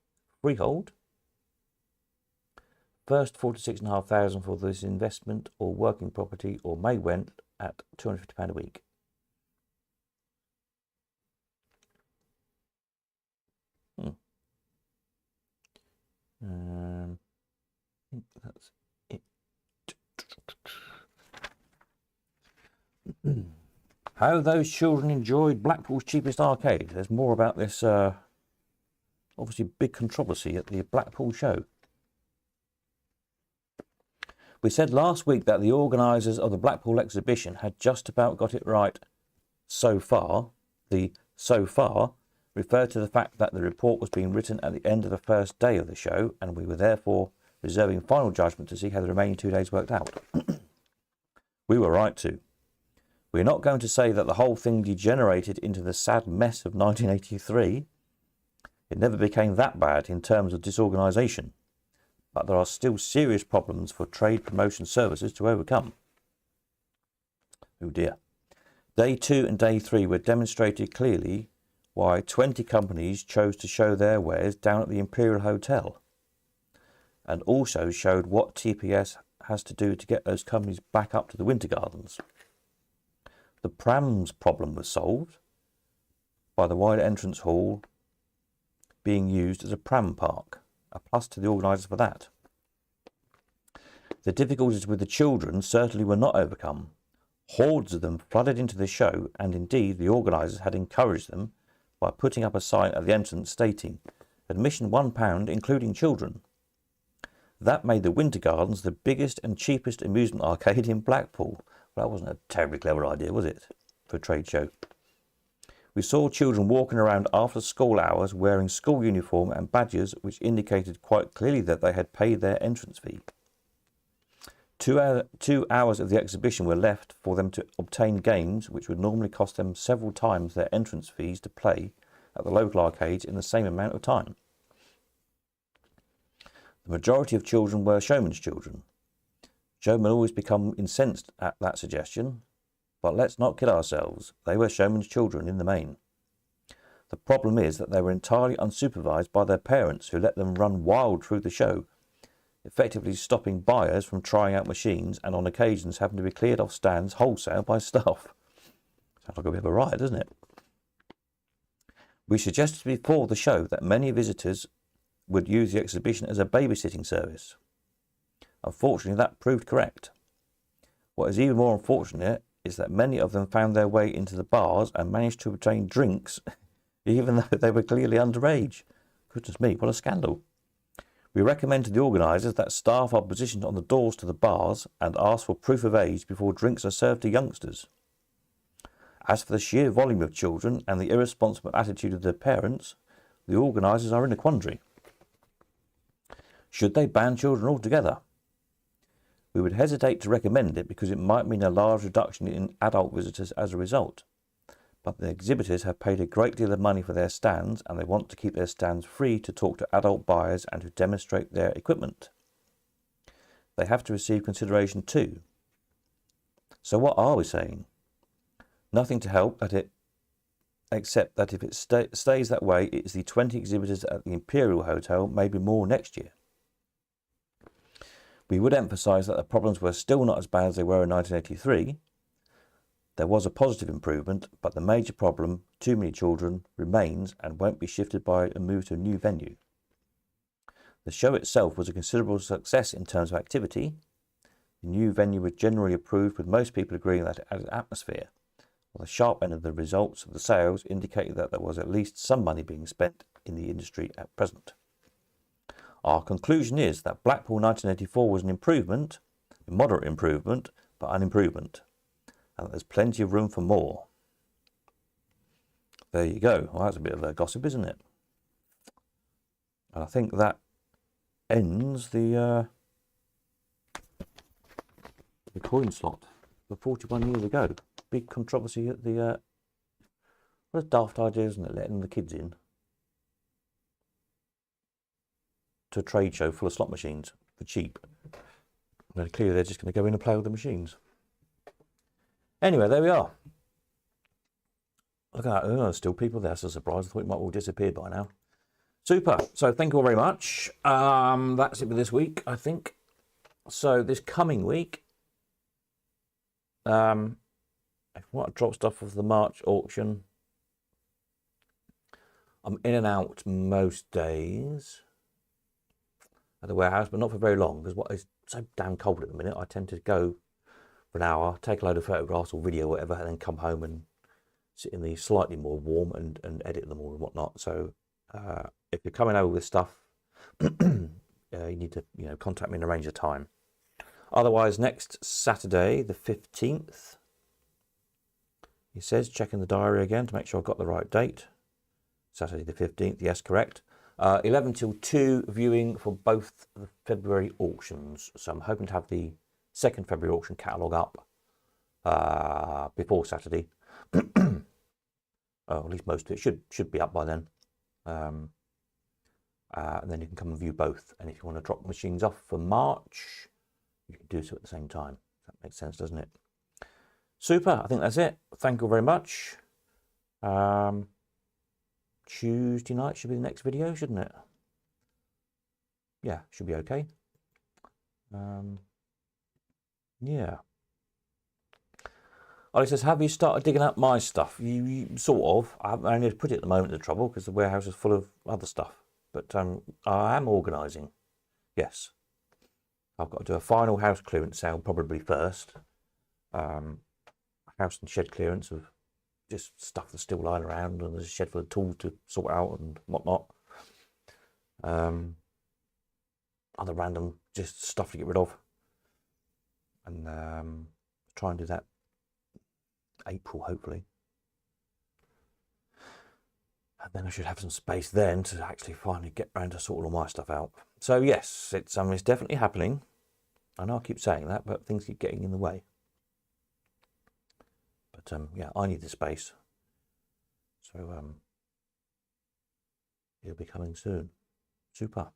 Freehold. First £46,500 for this investment or working property, or may rent at £250 a week. I think that's it. How those children enjoyed Blackpool's cheapest arcade. There's more about this, obviously big controversy at the Blackpool show. We said last week that the organisers of the Blackpool exhibition had just about got it right so far. The so far referred to the fact that the report was being written at the end of the first day of the show, and we were therefore reserving final judgment to see how the remaining 2 days worked out. We were right to. We're not going to say that the whole thing degenerated into the sad mess of 1983. It never became that bad in terms of disorganisation, but there are still serious problems for trade promotion services to overcome. Oh dear. Day 2 and Day 3 were demonstrated clearly why 20 companies chose to show their wares down at the Imperial Hotel, and also showed what TPS has to do to get those companies back up to the Winter Gardens. The prams problem was solved, by the wide entrance hall being used as a pram park. A plus to the organisers for that. The difficulties with the children certainly were not overcome. Hordes of them flooded into the show, and indeed the organisers had encouraged them by putting up a sign at the entrance stating, "Admission £1, including children." That made the Winter Gardens the biggest and cheapest amusement arcade in Blackpool. Well, that wasn't a terribly clever idea, was it, for a trade show? We saw children walking around after school hours wearing school uniform and badges, which indicated quite clearly that they had paid their entrance fee. 2 hours of the exhibition were left for them to obtain games which would normally cost them several times their entrance fees to play at the local arcades in the same amount of time. The majority of children were showman's children. Showmen always become incensed at that suggestion, but let's not kid ourselves, they were showman's children in the main. The problem is that they were entirely unsupervised by their parents, who let them run wild through the show, effectively stopping buyers from trying out machines and on occasions having to be cleared off stands wholesale by staff. Sounds like a bit of a riot, doesn't it? We suggested before the show that many visitors would use the exhibition as a babysitting service. Unfortunately, that proved correct. What is even more unfortunate is that many of them found their way into the bars and managed to obtain drinks even though they were clearly underage. Goodness me, what a scandal. We recommend to the organisers that staff are positioned on the doors to the bars and ask for proof of age before drinks are served to youngsters. As for the sheer volume of children and the irresponsible attitude of their parents, the organisers are in a quandary. Should they ban children altogether? We would hesitate to recommend it because it might mean a large reduction in adult visitors as a result. But the exhibitors have paid a great deal of money for their stands, and they want to keep their stands free to talk to adult buyers and to demonstrate their equipment. They have to receive consideration too. So what are we saying? Nothing to help except that if it stays that way, it is the 20 exhibitors at the Imperial Hotel, maybe more next year. We would emphasise that the problems were still not as bad as they were in 1983. There was a positive improvement, but the major problem, too many children, remains and won't be shifted by a move to a new venue. The show itself was a considerable success in terms of activity. The new venue was generally approved, with most people agreeing that it added atmosphere, while the sharp end of the results of the sales indicated that there was at least some money being spent in the industry at present. Our conclusion is that Blackpool 1984 was an improvement, a moderate improvement, but an improvement, and that there's plenty of room for more. There you go. Well, that's a bit of a gossip, isn't it? And I think that ends the coin slot for 41 years ago. Big controversy at the what a daft idea, isn't it, letting the kids in to a trade show full of slot machines for cheap. And clearly they're just going to go in and play with the machines. Anyway, there we are. Look at that. Oh, there's still people there. So surprised. I thought it might all disappeared by now. Super. So thank you all very much. That's it for this week, I think. So this coming week, if I want to drop stuff off the March auction, I'm in and out most days at the warehouse, but not for very long, because it's so damn cold at the minute. I tend to go for an hour, take a load of photographs or video or whatever, and then come home and sit in the slightly more warm and edit them all and whatnot. So if you're coming over with stuff, you need to contact me and arrange a time. Otherwise, next Saturday, the 15th, he says, checking the diary again to make sure I've got the right date. Saturday the 15th, yes, correct. 11 till 2 viewing for both the February auctions. So I'm hoping to have the second February auction catalogue up before Saturday. At least most of it should be up by then. And then you can come and view both. And if you want to drop machines off for March, you can do so at the same time. That makes sense, doesn't it? Super. I think that's it. Thank you very much. Tuesday night should be the next video, shouldn't it? Yeah, should be okay. Yeah. Ollie says, have you started digging up my stuff? You sort of. I haven't only put it at the moment in trouble because the warehouse is full of other stuff. But I am organising. Yes. I've got to do a final house clearance sale probably first. House and shed clearance of just stuff that's still lying around, and there's a shed full of tools to sort out and whatnot. Other random just stuff to get rid of. And try and do that April, hopefully. And then I should have some space then to actually finally get around to sort all my stuff out. So yes, it's definitely happening. I know I keep saying that, but things keep getting in the way. But yeah, I need the space. So it'll be coming soon. Super.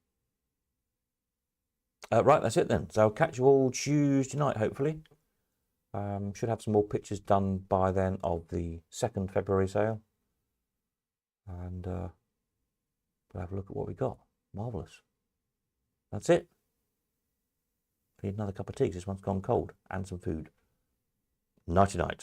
Right, that's it then. So I'll catch you all Tuesday night, hopefully. Should have some more pictures done by then of the 2nd February sale. And we'll have a look at what we got. Marvellous. That's it. I need another cup of tea because this one's gone cold. And some food. Nighty night.